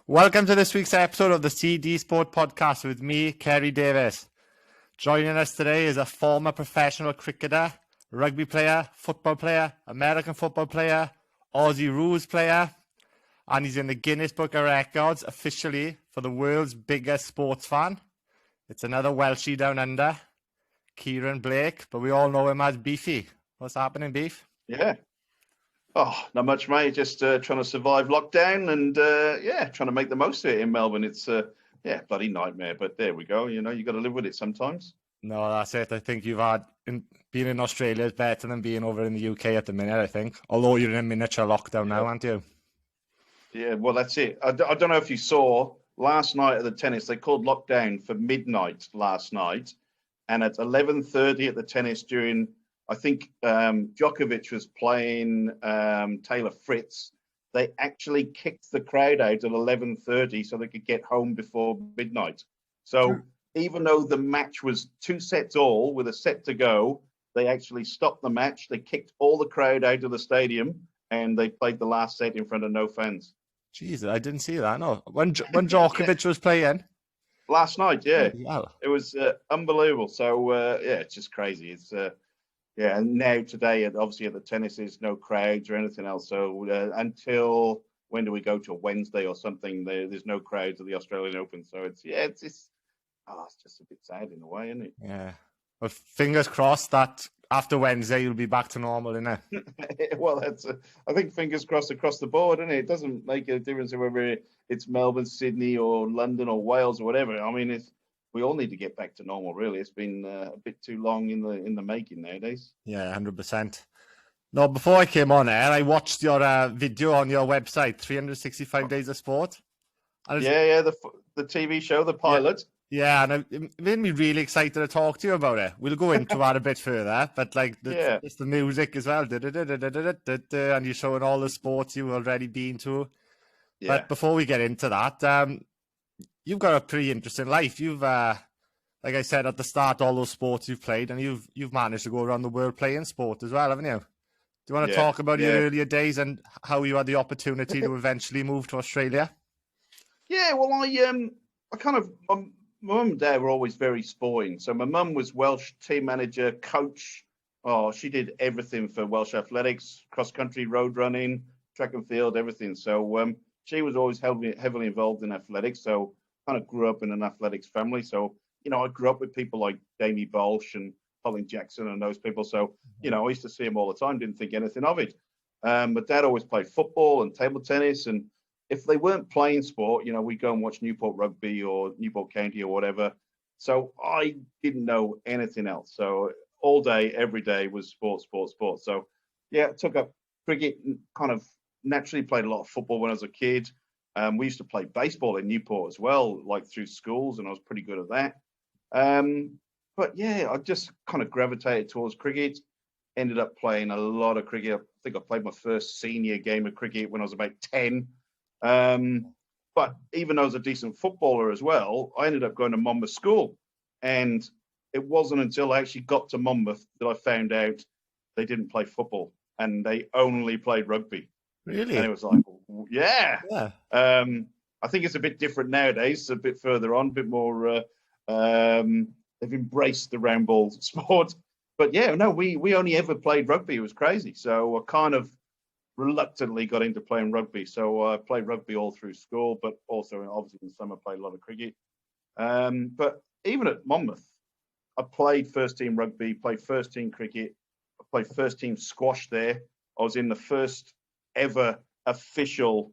Welcome to this week's episode of the CD Sport Podcast with me, Kerry Davis. Joining us today is a former professional cricketer, rugby player, football player, American football player, Aussie rules player, and he's in the Guinness Book of Records officially for the world's biggest sports fan. It's another Welshie down under, KIEREN Blake, but we all know him as Beefy. What's happening, Beef? Yeah. Oh, not much, mate. Just trying to survive lockdown and, trying to make the most of it in Melbourne. It's, bloody nightmare. But there we go. You know, you got to live with it sometimes. No, that's it. I think being in Australia is better than being over in the UK at the minute, I think. Although you're in a miniature lockdown now, aren't you? Yeah, well, that's it. I don't know if you saw last night at the tennis, they called lockdown for midnight last night. And at 11:30 at the tennis during... I think Djokovic was playing Taylor Fritz. They actually kicked the crowd out at 11:30 so they could get home before midnight. So even though the match was 2 sets all with a set to go, they actually stopped the match. They kicked all the crowd out of the stadium and they played the last set in front of no fans. Jesus, I didn't see that. No, when Djokovic was playing last night, yeah, it was unbelievable. So it's just crazy. It's Yeah, and now today, obviously at the tennis, there's no crowds or anything else. So until when do we go to Wednesday or something? There's no crowds at the Australian Open. So it's just a bit sad in a way, isn't it? Yeah. Well, fingers crossed that after Wednesday you'll be back to normal, innit? Well, I think fingers crossed across the board, isn't it? It doesn't make a difference whether it's Melbourne, Sydney, or London, or Wales, or whatever. I mean, we all need to get back to normal, really. It's been a bit too long in the making nowadays. Yeah, 100%. No, before I came on air, I watched your video on your website, 365 Days of Sport. The TV show, the pilot. Yeah, and it made me really excited to talk to you about it. We'll go into that a bit further, but it's the music as well. And you're showing all the sports you've already been to. Yeah. But before we get into that, you've got a pretty interesting life. You've, like I said at the start, all those sports you've played, and you've managed to go around the world playing sport as well, haven't you? Do you want to talk about your earlier days and how you had the opportunity to eventually move to Australia? Yeah, well, my mum and dad were always very sporting. So my mum was Welsh team manager, coach. Oh, she did everything for Welsh athletics, cross country, road running, track and field, everything. So she was always heavily involved in athletics. So kind of grew up in an athletics family. So, I grew up with people like Damie Bolsh and Colin Jackson and those people. So, I used to see them all the time, didn't think anything of it. But Dad always played football and table tennis. And if they weren't playing sport, we'd go and watch Newport Rugby or Newport County or whatever. So I didn't know anything else. So all day, every day was sport. So, took up cricket and kind of naturally played a lot of football when I was a kid. We used to play baseball in Newport as well, like through schools, and I was pretty good at that. I just kind of gravitated towards cricket. Ended up playing a lot of cricket. I think I played my first senior game of cricket when I was about 10. But even though I was a decent footballer as well, I ended up going to Monmouth School. And it wasn't until I actually got to Monmouth that I found out they didn't play football and they only played rugby. Really? And it was like, yeah. I think it's a bit different nowadays. It's a bit further on, a bit more. They've embraced the round ball sport. But we only ever played rugby. It was crazy. So I kind of reluctantly got into playing rugby. So I played rugby all through school, but also obviously in the summer played a lot of cricket. But even at Monmouth, I played first team rugby, played first team cricket, I played first team squash there. I was in the first ever official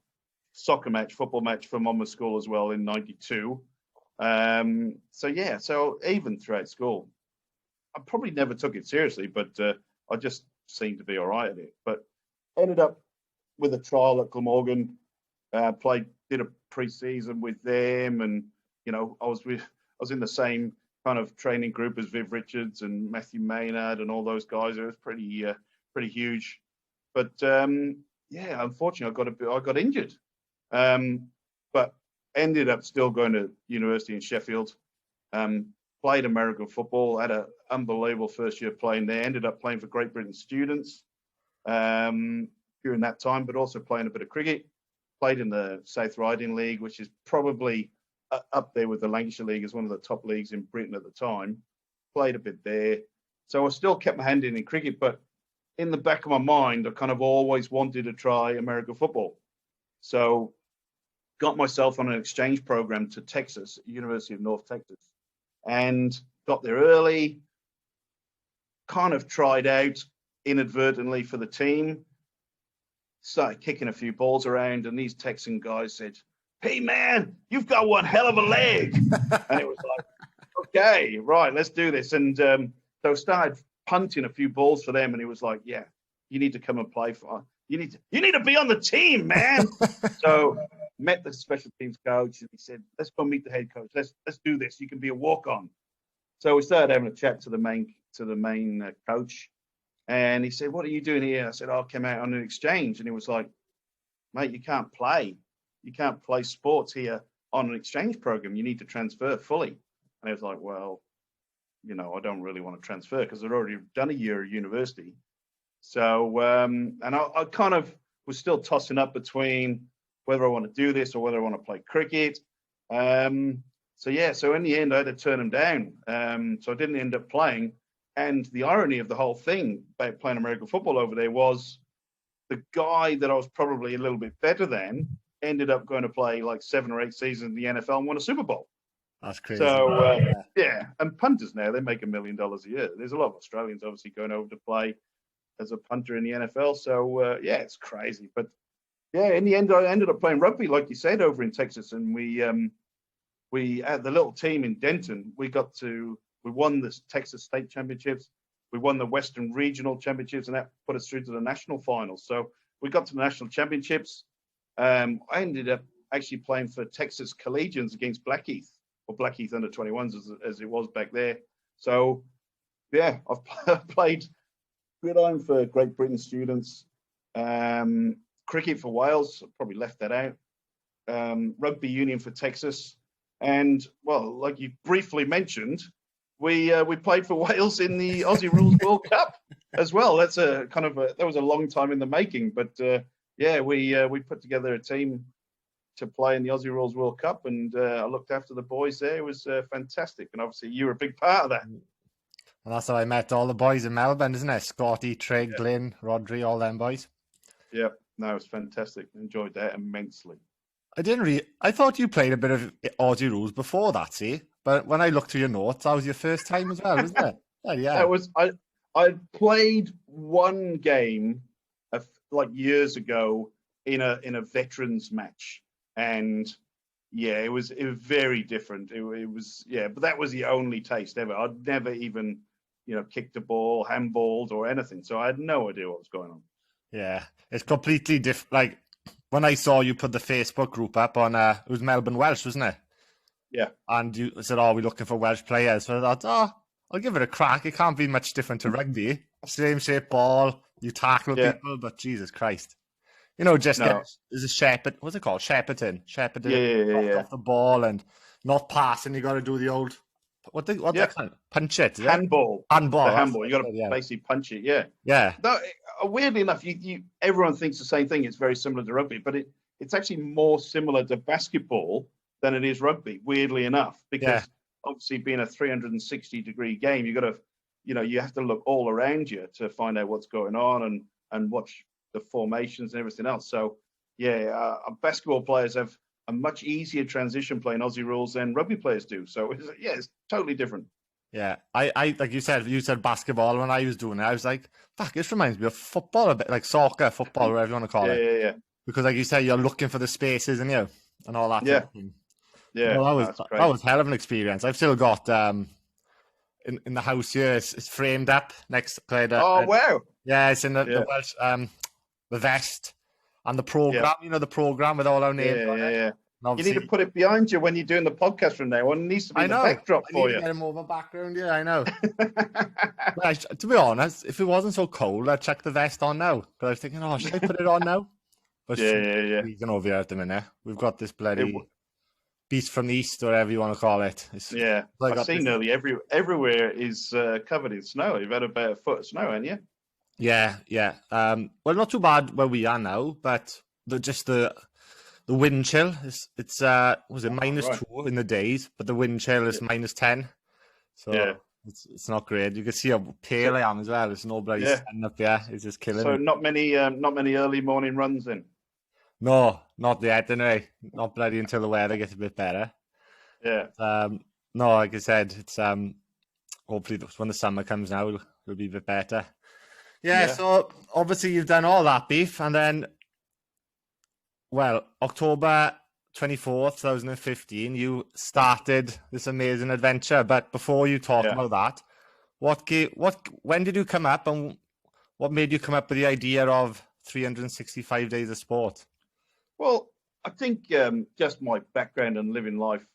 football match for Monmouth School as well in '92. So even throughout school, I probably never took it seriously, but I just seemed to be all right at it. But ended up with a trial at Glamorgan, did a pre-season with them, and I was in the same kind of training group as Viv Richards and Matthew Maynard and all those guys. It was pretty huge. But unfortunately, I got injured, but ended up still going to university in Sheffield. Played American football, had an unbelievable first year playing there. Ended up playing for Great Britain students during that time, but also playing a bit of cricket. played in the South Riding League, which is probably up there with the Lancashire League as one of the top leagues in Britain at the time. Played a bit there. So I still kept my hand in cricket, but in the back of my mind, I kind of always wanted to try American football. So got myself on an exchange program to Texas, University of North Texas, and got there early, kind of tried out inadvertently for the team, started kicking a few balls around, and these Texan guys said, "Hey, man, you've got one hell of a leg." And it was like, okay, right, let's do this. And so started punting a few balls for them, and it was like, yeah, you need to come and play for. You need to be on the team, man. So met the special teams coach, and he said, "Let's go meet the head coach. Let's do this. You can be a walk-on." So we started having a chat to the main coach, and he said, "What are you doing here?" I said, "I came out on an exchange," and he was like, "Mate, you can't play. You can't play sports here on an exchange program. You need to transfer fully." And I was like, "Well, I don't really want to transfer because I'd already done a year at university." So, and I kind of was still tossing up between whether I want to do this or whether I want to play cricket. So in the end, I had to turn him down. So I didn't end up playing. And the irony of the whole thing about playing American football over there was the guy that I was probably a little bit better than ended up going to play like 7 or 8 seasons in the NFL and won a Super Bowl. That's crazy. So, and punters now, they make $1 million a year. There's a lot of Australians obviously going over to play as a punter in the NFL. So, it's crazy. But, in the end, I ended up playing rugby, like you said, over in Texas. And we had the little team in Denton. We won the Texas State Championships. We won the Western Regional Championships, and that put us through to the national finals. So we got to the national championships. I ended up actually playing for Texas Collegians against Blackheath, or Blackheath under 21s as it was back there. So, I've played gridiron for Great Britain students, cricket for Wales, probably left that out, rugby union for Texas, and, well, like you briefly mentioned, we played for Wales in the Aussie Rules World Cup as well. That's that was a long time in the making, but we put together a team to play in the Aussie Rules World Cup, and I looked after the boys there. It was fantastic, and obviously you were a big part of that. And that's how I met all the boys in Melbourne, isn't it? Scotty, Trig, Glyn, Rodri, all them boys. Yeah, no, it was fantastic. Enjoyed that immensely. I thought you played a bit of Aussie Rules before that, see? But when I looked through your notes, that was your first time as well, wasn't it? Yeah. That was I played one game like years ago in a veterans match, and it was very different. It was but that was the only taste ever. I'd never even kicked a ball, handballed, or anything, so I had no idea what was going on. Yeah, it's completely different. Like when I saw you put the Facebook group up on, it was Melbourne Welsh, wasn't it? Yeah. And you said, we're looking for Welsh players. So I thought, I'll give it a crack. It can't be much different to rugby. Same shape ball, you tackle people, but Jesus Christ. There's a shepherd, what's it called? Shepherding. Off the ball and not passing. You got to do the old, punch it. Handball. Handball. The handball. You got to basically punch it. Yeah. Yeah. No, weirdly enough, everyone thinks the same thing. It's very similar to rugby, but it's actually more similar to basketball than it is rugby, weirdly enough, because obviously being a 360-degree game, you got to, you have to look all around you to find out what's going on and watch the formations and everything else. So, basketball players have a much easier transition playing Aussie rules than rugby players do. So, it's totally different. Yeah, I like you said basketball. When I was doing it, I was like, fuck, this reminds me of football a bit, like soccer, football, whatever you want to call it. Yeah. Because like you said, you're looking for the spaces and all that. Yeah. Yeah, well, that was hell of an experience. I've still got in the house here. It's framed up next to wow! Yeah, it's in the Welsh, the vest and the program. The program with all our names on it. Yeah. You need to put it behind you when you're doing the podcast from now on. It needs to be the backdrop for you. I need to get more of a background. Yeah, I know. To be honest, if it wasn't so cold, I'd chuck the vest on now. But I was thinking, should I put it on now? But yeah. We're over here at the minute. We've got this bloody beast from the east, or whatever you want to call it. I've seen nearly everywhere is covered in snow. You've had about a foot of snow, haven't you? Yeah. Well, not too bad where we are now, but the wind chill it's was it Right. -2 in the days, but the wind chill is Yeah. -10. Yeah. So it's not great. You can see how So pale I am as well. There's no bloody yeah. sun up here. It's just killing So me. not many early morning runs then. No, not yet anyway. Not bloody until the weather gets a bit better. Yeah. No, like I said, it's hopefully when the summer comes now, it'll be a bit better. Yeah, Yeah. so obviously you've done all that, Beef, and then, well, October 24th, 2015, you started this amazing adventure. But before you talk Yeah. about that, when did you come up, and what made you come up with the idea of 365 days of sport? Well, I think just my background and living life,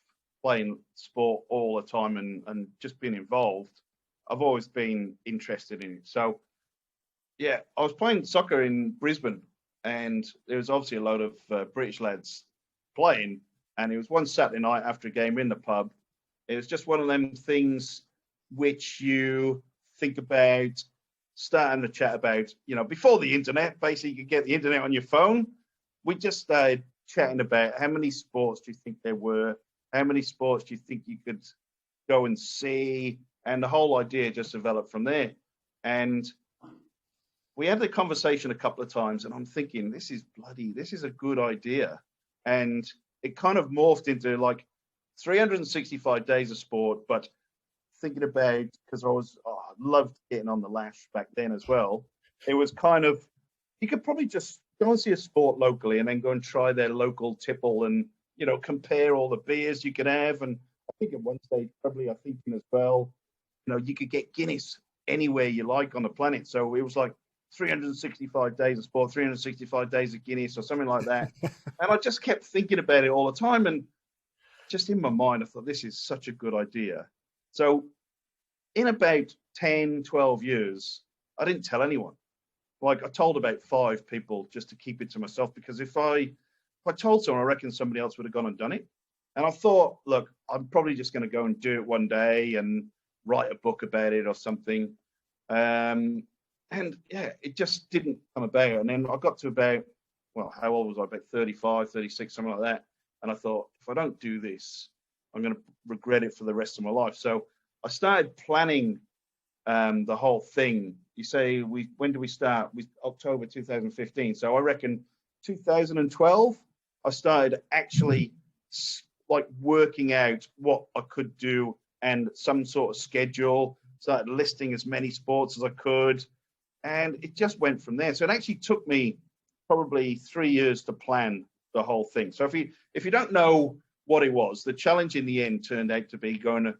playing sport all the time and just being involved, I've always been interested in it. So yeah, I was playing soccer in Brisbane, and there was obviously a load of British lads playing. And it was one Saturday night after a game in the pub. It was just one of them things which you think about starting to chat about. Before the internet, basically, you could get the internet on your phone. We just started chatting about how many sports do you think there were, how many sports do you think you could go and see, and the whole idea just developed from there. And we had the conversation a couple of times, and I'm thinking, this is a good idea. And it kind of morphed into like 365 days of sport, but thinking about, because I loved getting on the lash back then as well. It was kind of, you could probably just go and see a sport locally and then go and try their local tipple and, compare all the beers you could have. And I think at one stage, probably I thinking as well, you could get Guinness anywhere you like on the planet. So it was like 365 days of sport, 365 days of Guinness or something like that. And I just kept thinking about it all the time. And just in my mind, I thought, this is such a good idea. So in about 10, 12 years, I didn't tell anyone. Like I told about 5 people just to keep it to myself, because if I told someone, I reckon somebody else would have gone and done it. And I thought, look, I'm probably just going to go and do it one day and write a book about it or something. And yeah, it just didn't come about. And then I got to about, well, how old was I? About 35, 36, something like that. And I thought, if I don't do this, I'm going to regret it for the rest of my life. So I started planning the whole thing. You say, when do we start? October 2015. So I reckon 2012, I started actually like working out what I could do and some sort of schedule, started listing as many sports as I could. And it just went from there. So it actually took me probably 3 years to plan the whole thing. So if you don't know what it was, the challenge in the end turned out to be going to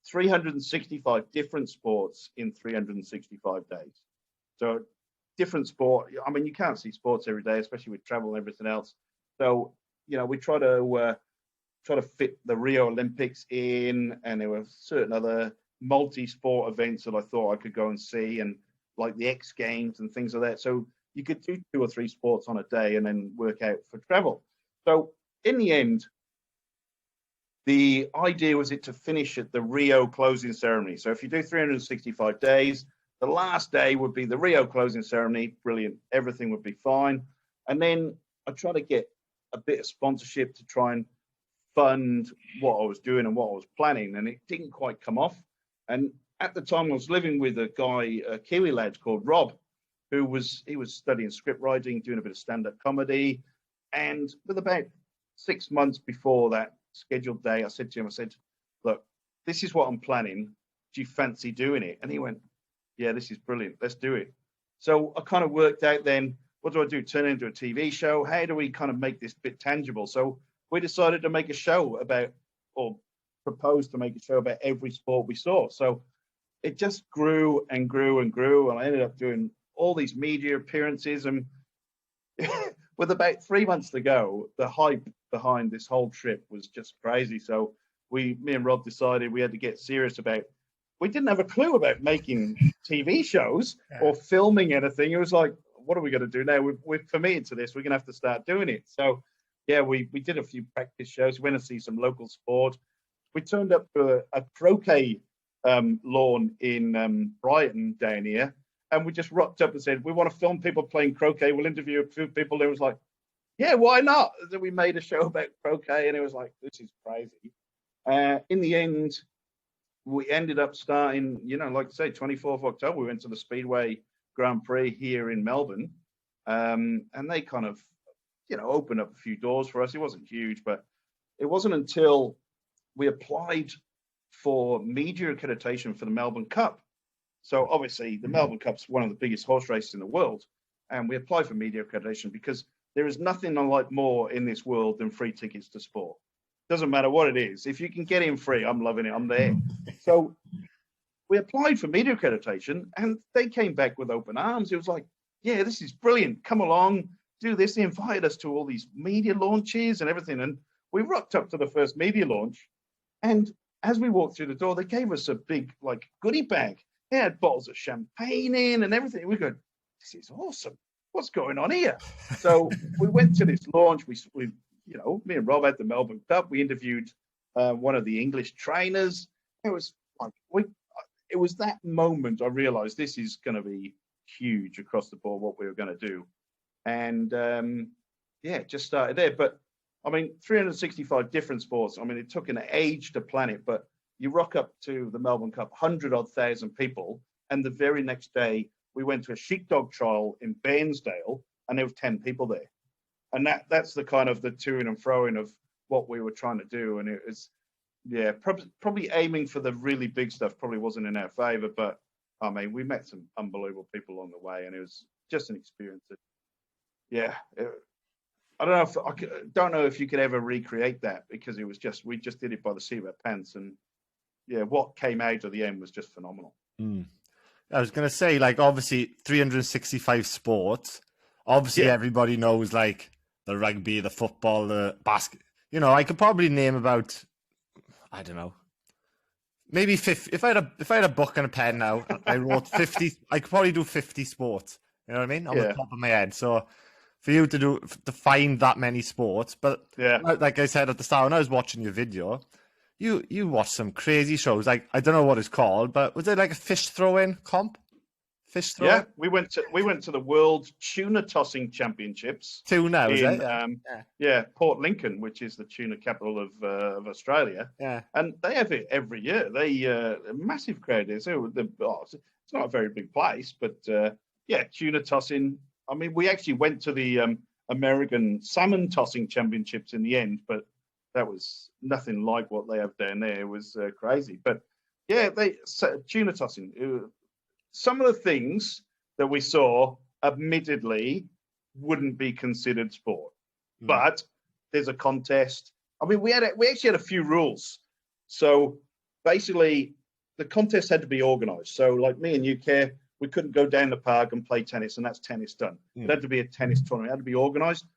365 different sports in 365 days. So different sport. I mean, you can't see sports every day, especially with travel and everything else. So, we try to fit the Rio Olympics in, and there were certain other multi-sport events that I thought I could go and see, and like the X Games and things like that. So you could do 2 or 3 sports on a day and then work out for travel. So in the end, the idea was to finish at the Rio closing ceremony. So if you do 365 days, the last day would be the Rio closing ceremony. Brilliant. Everything would be fine. And then I try to get a bit of sponsorship to try and fund what I was doing and what I was planning. And it didn't quite come off. And at the time, I was living with a guy, a Kiwi lad called Rob, he was studying script writing, doing a bit of stand-up comedy. And with about 6 months before that scheduled day, I said to him, look, this is what I'm planning. Do you fancy doing it? And he went, yeah, this is brilliant. Let's do it. So I kind of worked out then, what do I do? Turn it into a TV show? How do we kind of make this bit tangible? So we decided to make a show about, or proposed to make a show about every sport we saw. So it just grew and grew and grew. And I ended up doing all these media appearances. And with about 3 months to go, the hype behind this whole trip was just crazy. So me and Rob decided we had to get serious about. We didn't have a clue about making TV shows or filming anything. It was like, what are we going to do now? We're committed to this. We're going to have to start doing it. So yeah, we did a few practice shows. We went to see some local sport. We turned up to a croquet lawn in Brighton down here. And we just rocked up and said, we want to film people playing croquet. We'll interview a few people. It was like, yeah, why not? So we made a show about croquet, and it was like, this is crazy. In the end, we ended up starting, like I say, 24th of October, we went to the Speedway Grand Prix here in Melbourne. And they kind of, opened up a few doors for us. It wasn't huge, but it wasn't until we applied for media accreditation for the Melbourne Cup. So obviously the Melbourne Cup's one of the biggest horse races in the world. And we applied for media accreditation because there is nothing I like more in this world than free tickets to sport. Doesn't matter what it is. If you can get in free, I'm loving it. I'm there. So we applied for media accreditation and they came back with open arms. It was like, yeah, this is brilliant. Come along, do this. They invited us to all these media launches and everything. And we rocked up to the first media launch. And as we walked through the door, they gave us a big goodie bag. They had bottles of champagne in and everything. We go, this is awesome. What's going on here? So we went to this launch. We me and Rob had the Melbourne Cup. We interviewed one of the English trainers. It was it was that moment I realized this is going to be huge across the board, what we were going to do. And just started there. But I mean, 365 different sports. I mean, it took an age to plan it, but you rock up to the Melbourne Cup, 100,000 people. And the very next day, we went to a sheepdog trial in Bairnsdale, and there were 10 people there. And that's the kind of the to-ing and fro-ing of what we were trying to do. And it was, probably aiming for the really big stuff probably wasn't in our favor. But, I mean, we met some unbelievable people along the way, and it was just an experience that, I don't know if you could ever recreate that, because it was we just did it by the seat of our pants. And, what came out of the end was just phenomenal. I was going to say, obviously 365 sports. Obviously, everybody knows the rugby, the football, the basket. I could probably name about, I don't know, maybe 50. If I had a book and a pen now, I wrote 50. I could probably do 50 sports. You know what I mean? On the top of my head. So for you to find that many sports, but like I said at the start, when I was watching your video, you watched some crazy shows. I don't know what it's called, but was it like a fish throwing comp? Fish throwing? Yeah, we went to the World Tuna Tossing Championships. Tuna, was it? Port Lincoln, which is the tuna capital of Australia. Yeah, and they have it every year. They a massive crowd there. So it's not a very big place, but tuna tossing. I mean, we actually went to the American Salmon Tossing Championships in the end, but that was nothing like what they have down there. It was crazy. But tuna tossing. Some of the things that we saw, admittedly, wouldn't be considered sport, but there's a contest. I mean, we actually had a few rules. So basically, the contest had to be organised. So, like me and you, Care, we couldn't go down the park and play tennis, and that's tennis done. It had to be a tennis tournament. It had to be organised.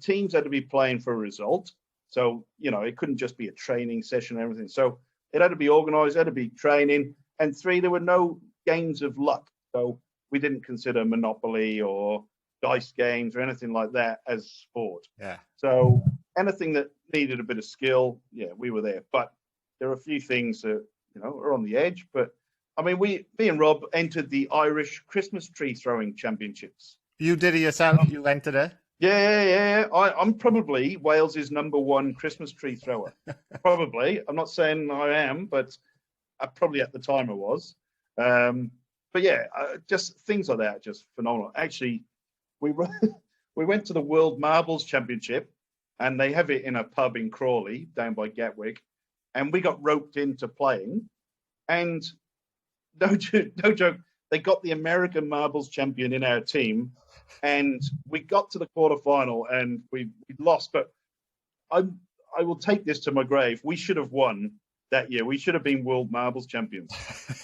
Teams had to be playing for a result. So, it couldn't just be a training session and everything. So it had to be organised, it had to be training. And 3, there were no games of luck. So we didn't consider Monopoly or dice games or anything like that as sport. Yeah. So anything that needed a bit of skill, we were there. But there are a few things that, are on the edge. But I mean, me and Rob entered the Irish Christmas tree throwing championships. You did it yourself? You entered it? Yeah. I'm probably Wales's #1 Christmas tree thrower. Probably. I'm not saying I am, but probably at the time I was. But just things like that, just phenomenal. Actually, we went to the World Marbles Championship, and they have it in a pub in Crawley, down by Gatwick, and we got roped into playing. And no joke, they got the American Marbles champion in our team, and we got to the quarterfinal, and we lost. But I will take this to my grave. We should have won that year. We should have been World Marbles champions.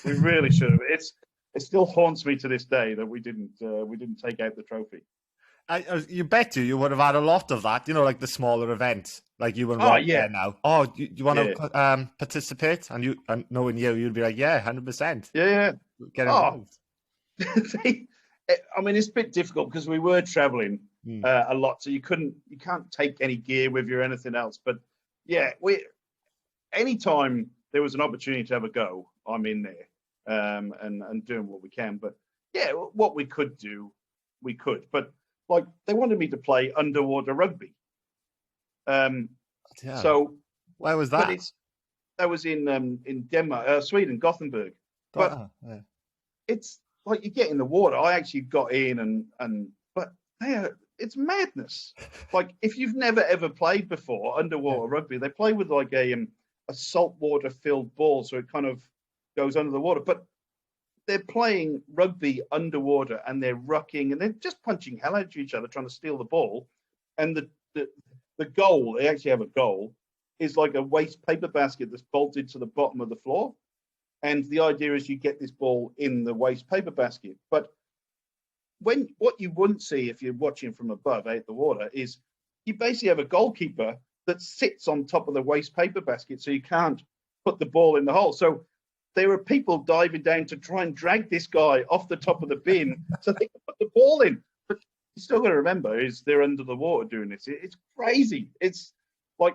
We really should have. It still haunts me to this day that we didn't take out the trophy. You bet you would have had a lot of that, like the smaller events, like you and Rob there now. Oh, you want to participate? And knowing you'd be like, 100%. Yeah. Get involved. I mean, it's a bit difficult because we were traveling a lot, so you can't take any gear with you or anything else. But anytime there was an opportunity to have a go, I'm in there and doing what we can. But what we could do, we could. But like they wanted me to play underwater rugby. So where was that? But that was in Denmark, Sweden, Gothenburg. But it's like you get in the water. I actually got in but it's madness. Like if you've never ever played before underwater rugby, they play with like a saltwater filled ball, so it kind of goes under the water. But they're playing rugby underwater and they're rucking and they're just punching hell out of each other, trying to steal the ball. And the goal, they actually have a goal, is like a waste paper basket that's bolted to the bottom of the floor. And the idea is you get this ball in the waste paper basket. But what you wouldn't see if you're watching from above out the water is you basically have a goalkeeper that sits on top of the waste paper basket, so you can't put the ball in the hole. So there are people diving down to try and drag this guy off the top of the bin so they can put the ball in. But you still got to remember is they're under the water doing this. It's crazy. It's like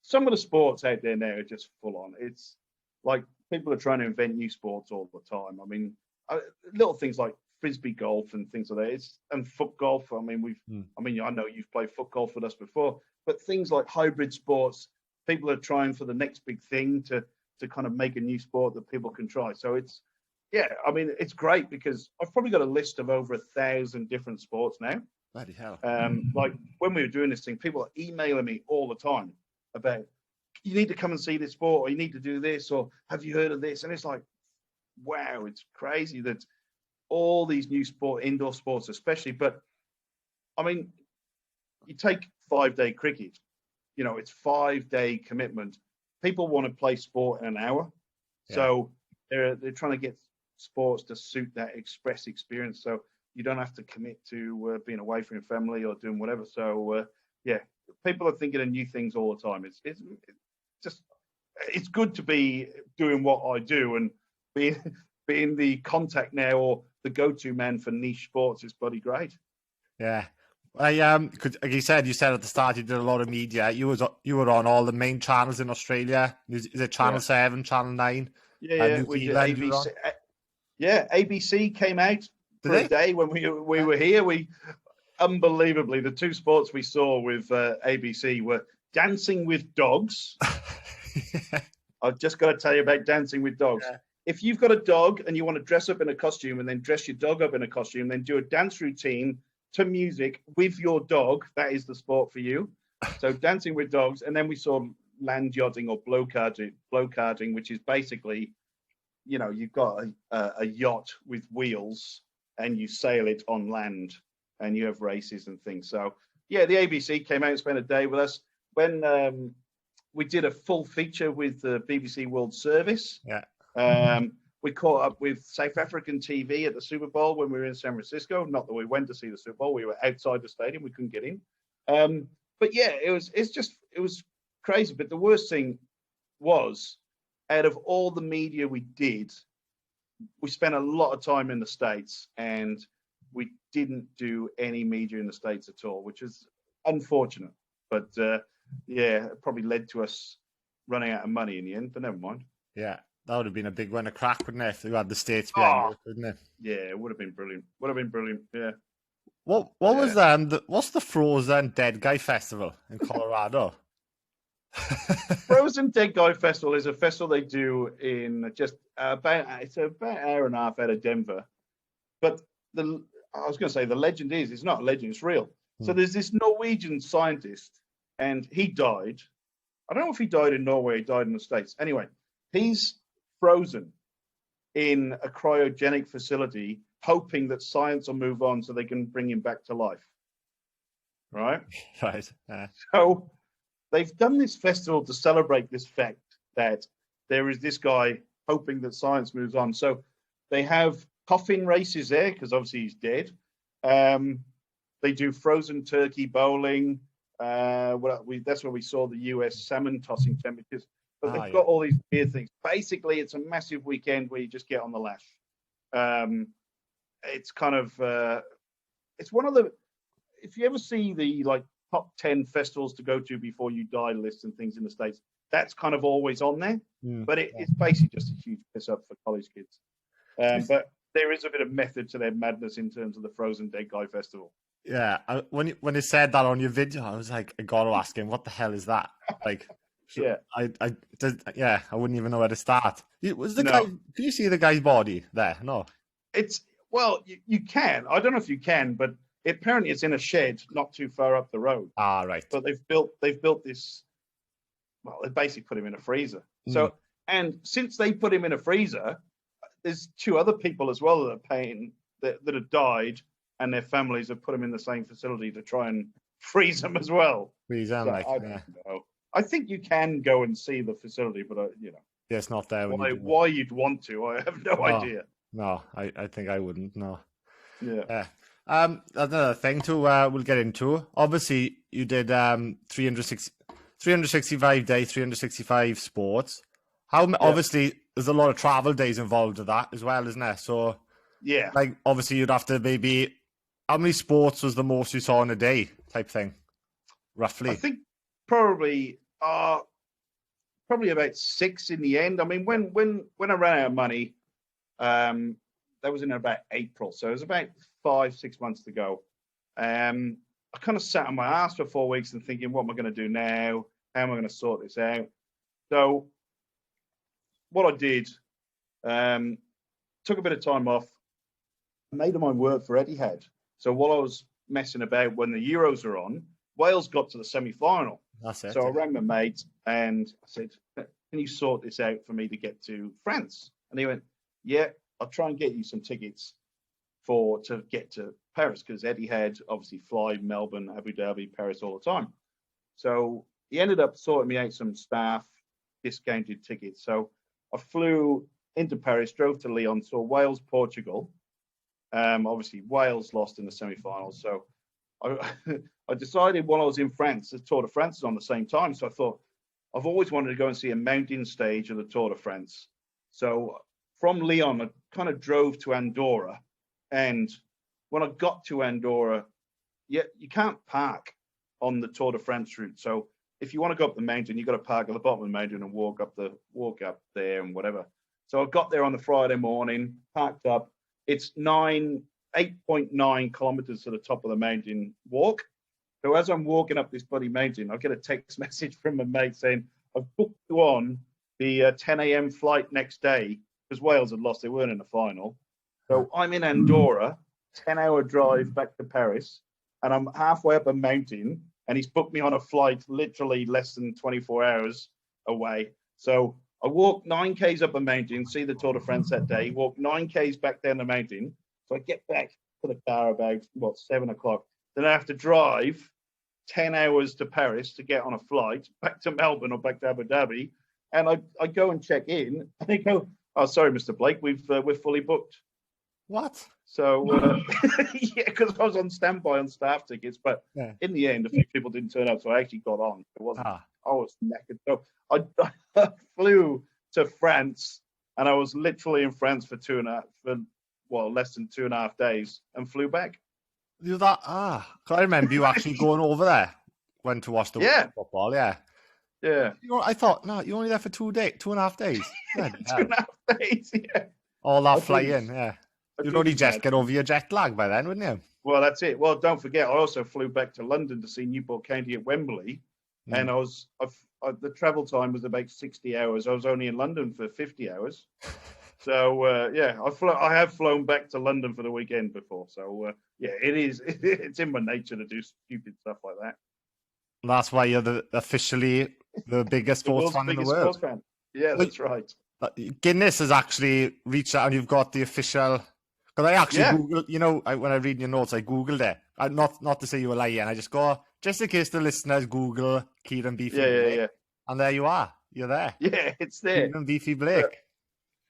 some of the sports out there now are just full on. It's like people are trying to invent new sports all the time. I mean, little things like frisbee golf and things like that. And foot golf. I mean, I know you've played foot golf with us before, but things like hybrid sports, people are trying for the next big thing to kind of make a new sport that people can try. So it's great because I've probably got a list of over 1,000 different sports now. Bloody hell. Like when we were doing this thing, people are emailing me all the time about, you need to come and see this sport, or you need to do this, or have you heard of this? And it's like, wow, it's crazy that all these new indoor sports especially. But I mean, you take 5-day cricket, it's 5-day commitment. People want to play sport in an hour. So they're trying to get sports to suit that express experience. So you don't have to commit to being away from your family or doing whatever. So people are thinking of new things all the time. It's good to be doing what I do and being the contact now or the go-to man for niche sports is bloody great. Yeah. Like you said at the start, you did a lot of media. You were on all the main channels in Australia. Is it Channel 7, Channel 9? Yeah, we did ABC. Yeah, ABC came out for a day when we were here. Unbelievably, the two sports we saw with ABC were Dancing with Dogs. I've just got to tell you about Dancing with Dogs. Yeah. If you've got a dog and you want to dress up in a costume and then dress your dog up in a costume, then do a dance routine to music with your dog, that is the sport for you. So Dancing with Dogs. And then we saw land yachting or blow carding, which is basically, you've got a yacht with wheels and you sail it on land and you have races and things. So yeah, the ABC came out and spent a day with us. When we did a full feature with the BBC World Service. Yeah. We caught up with South African TV at the Super Bowl when we were in San Francisco. Not that we went to see the Super Bowl. We were outside the stadium. We couldn't get in. But yeah, it was crazy. But the worst thing was, out of all the media we did, we spent a lot of time in the States and we didn't do any media in the States at all, which is unfortunate. But it probably led to us running out of money in the end, but never mind. Yeah. That would have been a big one to crack, wouldn't it? If you had the States behind it, wouldn't it? Yeah, it would have been brilliant. Yeah. What was what's the Frozen Dead Guy Festival in Colorado? Frozen Dead Guy Festival is a festival they do in just about an hour and a half out of Denver. But I was going to say the legend is, it's not a legend, it's real. So there's this Norwegian scientist and he died. I don't know if he died in Norway, he died in the States. Anyway, he's frozen in a cryogenic facility, hoping that science will move on so they can bring him back to life. Right? Right. So they've done this festival to celebrate this fact that there is this guy hoping that science moves on. So they have coffin races there because obviously he's dead. They do frozen turkey bowling. That's where we saw the US salmon tossing temperatures. But they've got all these weird things. Basically, it's a massive weekend where you just get on the lash. It's kind of, it's one of the, if you ever see the top 10 festivals to go to before you die lists and things in the States, that's kind of always on there. But it's basically just a huge piss up for college kids. But there is a bit of method to their madness in terms of the Frozen Dead Guy Festival. Yeah, when you said that on your video, I was like, I got to ask him, what the hell is that? Like, Yeah. I wouldn't even know where to start. Was the guy? No, Can you see the guy's body there? No. it's well, you can. I don't know if you can, but apparently it's in a shed not too far up the road. Ah, right. But they've built this. Well, they basically put him in a freezer. Mm. So, and since they put him in a freezer, there's two other people as well that are paying that have died, and their families have put them in the same facility to try and freeze them as well. He's So like, I yeah, don't know. I think you can go and see the facility, but yeah, it's not there when you do it. why you'd want to, I have no idea. No, I think I wouldn't. No. Yeah. Another thing too, we'll get into. Obviously, you did 365 day, 365 sports. Obviously, there's a lot of travel days involved with that as well, isn't there? So, Yeah. like, obviously, you'd have to maybe. How many sports was the most you saw in a day, type thing, roughly? I think probably about 6 in the end. I mean, when I ran out of money, that was in about April, so it was about 5-6 months to go. I kind of sat on my ass for 4 weeks and thinking, what am I going to do now? How am I going to sort this out? So what I did, took a bit of time off, made my work for Etihad. So while I was messing about when the Euros are on, Wales got to the semi-final. That's it. So I rang my mate and I said, can you sort this out for me to get to France? And he went, yeah, I'll try and get you some tickets to get to Paris, because Etihad obviously fly Melbourne, Abu Dhabi, Paris all the time. So he ended up sorting me out some staff discounted tickets. So I flew into Paris, drove to Lyon, saw Wales, Portugal. Obviously, Wales lost in the semi-finals. So I decided while I was in France, the Tour de France is on the same time. So I thought, I've always wanted to go and see a mountain stage of the Tour de France. So from Lyon, I kind of drove to Andorra. And when I got to Andorra, you can't park on the Tour de France route. So if you want to go up the mountain, you've got to park at the bottom of the mountain and walk up there and whatever. So I got there on the Friday morning, parked up. It's 8.9 kilometers to the top of the mountain walk. So as I'm walking up this bloody mountain, I get a text message from my mate saying, I've booked you on the 10 a.m. flight next day, because Wales had lost. They weren't in the final. So I'm in Andorra, 10-hour drive back to Paris, and I'm halfway up a mountain, and he's booked me on a flight literally less than 24 hours away. So I walked 9 Ks up a mountain, see the Tour de France that day, walk 9 Ks back down the mountain. So I get back to the car about, 7 o'clock. Then I have to drive 10 hours to Paris to get on a flight back to Melbourne or back to Abu Dhabi. And I go and check in, and they go, oh, sorry, Mr. Blake, we're fully booked. What? So, yeah, because I was on standby on staff tickets, but in the end, a few people didn't turn up, so I actually got on. It wasn't. I was knackered. So I flew to France, and I was literally in France for less than 2.5 days, and flew back. You that? I remember you actually going over there. Went to watch the football. Yeah. Yeah. I thought, no, you're only there for 2.5 days. 2.5 days. Yeah. All that flying. Yeah. You'd already just get over your jet lag by then, wouldn't you? Well, that's it. Well, don't forget, I also flew back to London to see Newport County at Wembley, and the travel time was about 60 hours. I was only in London for 50 hours. So I have flown back to London for the weekend before. So it's in my nature to do stupid stuff like that. That's why you're officially the biggest sports fan in the world. Yeah, that's right. Guinness has actually reached out, and you've got the official. Because I actually Googled, when I read your notes, I Googled it. Not to say you were lying. I just go, just in case the listeners Google KIEREN Beefy Blake. Yeah. And there you are. You're there. Yeah, it's there. KIEREN Beefy Blake.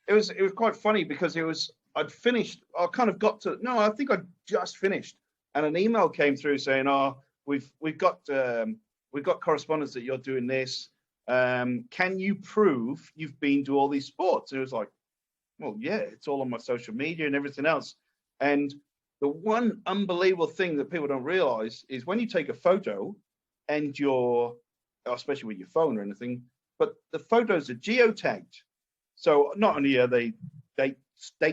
It was quite funny because I'd finished. I kind of got to. No, I think I just finished, and an email came through saying, "Oh, we've got correspondence that you're doing this. Can you prove you've been to all these sports?" And it was like, well, yeah, it's all on my social media and everything else. And the one unbelievable thing that people don't realize is when you take a photo and especially with your phone or anything, but the photos are geotagged. So not only are they date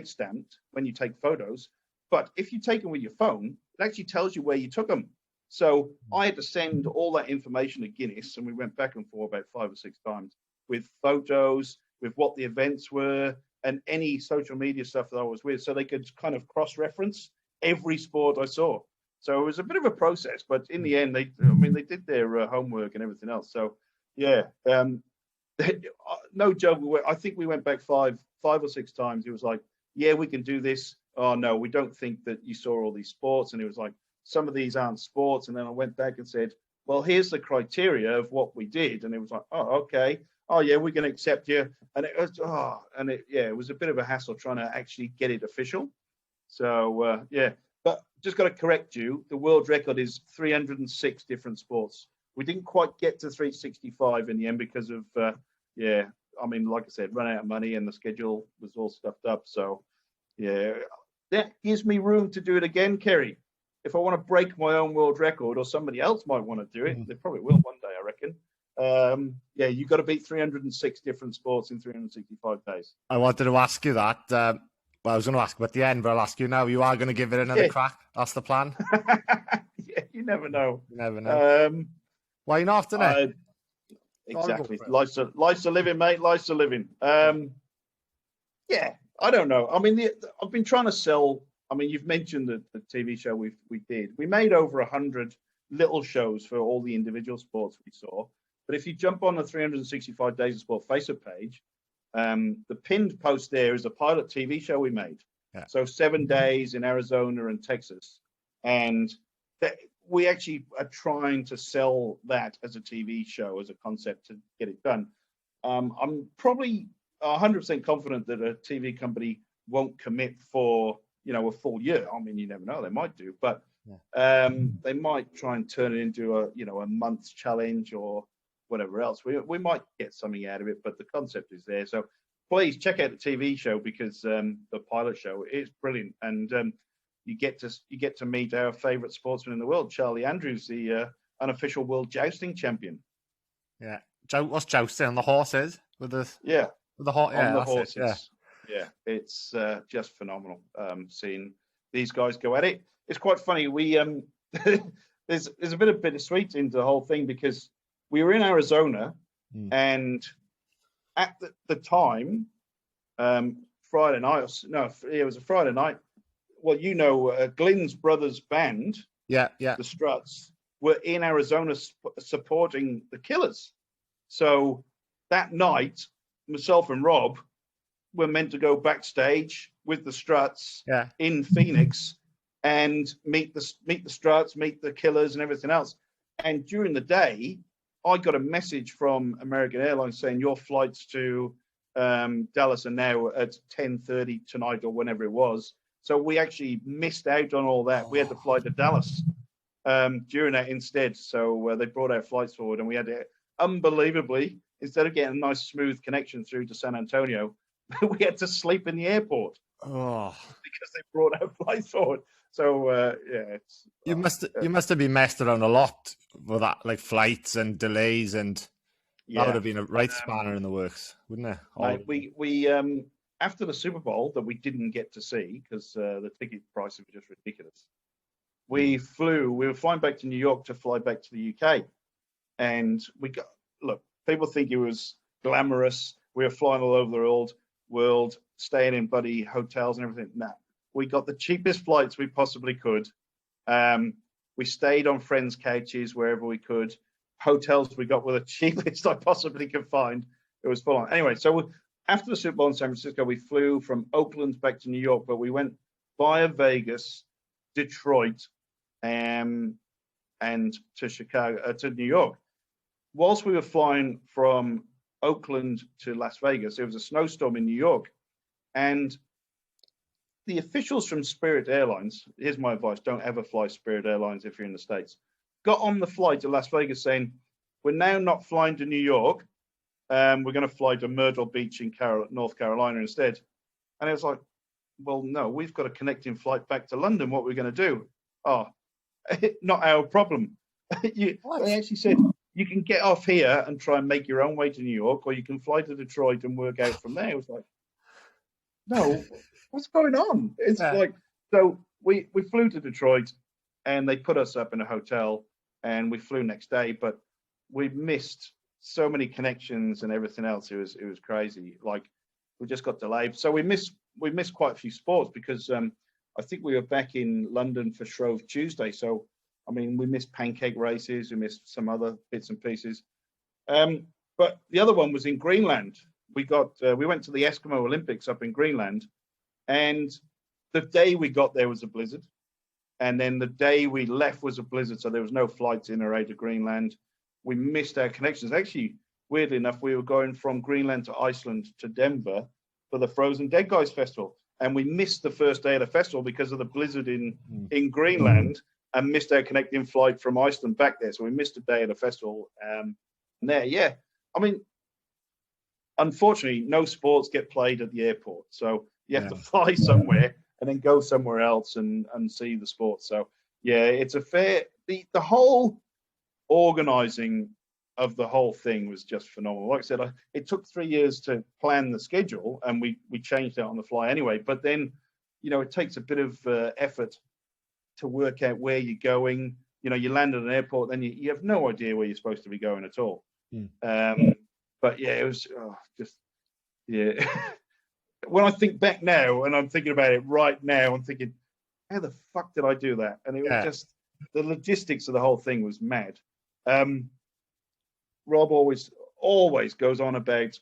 stamped when you take photos, but if you take them with your phone, it actually tells you where you took them. So I had to send all that information to Guinness, and we went back and forth about 5 or 6 times with photos, with what the events were, and any social media stuff that I was with, so they could kind of cross-reference every sport I saw. So it was a bit of a process, but in the end, they did their homework and everything else. So yeah, no joke. I think we went back five or 6 times. It was like, yeah, we can do this. Oh no, we don't think that you saw all these sports. And it was like, some of these aren't sports. And then I went back and said, well, here's the criteria of what we did. And it was like, oh, okay. Oh yeah, we can accept you. And it was, it was a bit of a hassle trying to actually get it official. So yeah, but just got to correct you. The world record is 306 different sports. We didn't quite get to 365 in the end because of, like I said, run out of money and the schedule was all stuffed up. So yeah, that gives me room to do it again, Kerry. If I want to break my own world record, or somebody else might want to do it, they probably will one day, I reckon. You've got to beat 306 different sports in 365 days. I wanted to ask you that. Well, I was going to ask you at the end, but I'll ask you now. You are going to give it another crack? That's the plan? Yeah, you never know. You never know. Why not, innit? Exactly. Life's a living, mate. Life's a living. Yeah, I don't know. I mean, I've been trying to sell. I mean, you've mentioned the TV show we did. We made over 100 little shows for all the individual sports we saw. But if you jump on the 365 Days of Sport Facebook page, the pinned post there is a pilot TV show we made. Yeah. So 7 days in Arizona and Texas. And we actually are trying to sell that as a TV show, as a concept to get it done. I'm probably 100% confident that a TV company won't commit for a full year. I mean, you never know, they might do, but they might try and turn it into a month's challenge or whatever else. We might get something out of it, but the concept is there. So please check out the TV show, because the pilot show is brilliant, and you get to meet our favorite sportsman in the world, Charlie Andrews, the unofficial world jousting champion. Yeah, what's jousting on the horses with the horses? Yeah. Yeah, it's just phenomenal seeing these guys go at it. It's quite funny. We there's a bit of bittersweet into the whole thing, because we were in Arizona, and at the time, Friday night. It was a Friday night. Well, Glenn's brothers band, the Struts, were in Arizona supporting the Killers. So that night, myself and Rob were meant to go backstage with the Struts in Phoenix and meet the Struts, meet the Killers and everything else. And during the day, I got a message from American Airlines saying your flights to Dallas are now at 10:30 tonight, or whenever it was. So we actually missed out on all that. We had to fly to Dallas during that instead. So they brought our flights forward, and we had to, unbelievably, instead of getting a nice smooth connection through to San Antonio, we had to sleep in the airport because they brought our flights forward. So you must have been messed around a lot with that, like flights and delays, and that would have been a right spanner in the works, wouldn't it? We after the Super Bowl that we didn't get to see because the ticket prices were just ridiculous. We were flying back to New York to fly back to the UK, and people think it was glamorous. We were flying all over the world, staying in bloody hotels and everything. Nah, we got the cheapest flights we possibly could. We stayed on friends' couches wherever we could. Hotels we got were the cheapest I possibly could find. It was full on. Anyway, so after the Super Bowl in San Francisco, we flew from Oakland back to New York, but we went via Vegas, Detroit, and to Chicago, to New York. Whilst we were flying from Oakland to Las Vegas, there was a snowstorm in New York, and the officials from Spirit Airlines, here's my advice, don't ever fly Spirit Airlines if you're in the States, got on the flight to Las Vegas saying, we're now not flying to New York, we're going to fly to Myrtle Beach in North Carolina instead. And it was like, well, no, we've got a connecting flight back to London. What are we going to do? Oh, not our problem. They actually said, you can get off here and try and make your own way to New York, or you can fly to Detroit and work out from there. It was like, no, what's going on? It's like, so we flew to Detroit. and they put us up in a hotel, and we flew next day. But we missed so many connections and everything else. It was crazy. Like, we just got delayed, so we missed quite a few sports because I think we were back in London for Shrove Tuesday. So I mean, we missed pancake races, we missed some other bits and pieces. But the other one was in Greenland. We went to the Eskimo Olympics up in Greenland, and the day we got there was a blizzard, and then the day we left was a blizzard. So there was no flights in or out of Greenland. We missed our connections. Actually, weirdly enough, we were going from Greenland to Iceland to Denver for the Frozen Dead Guys Festival, and we missed the first day of the festival because of the blizzard in Greenland, and missed our connecting flight from Iceland back there. So we missed a day of the festival. Yeah. I mean, unfortunately, no sports get played at the airport. So you have to fly somewhere and then go somewhere else and see the sport. So yeah, it's a fair, the whole organizing of the whole thing was just phenomenal. Like I said, it took 3 years to plan the schedule, and we changed it on the fly anyway. But then, it takes a bit of effort to work out where you're going. You land at an airport, then you have no idea where you're supposed to be going at all. But yeah, it was when I think back now, and I'm thinking about it right now, I'm thinking, how the fuck did I do that? And it was just, the logistics of the whole thing was mad. Rob always goes on about,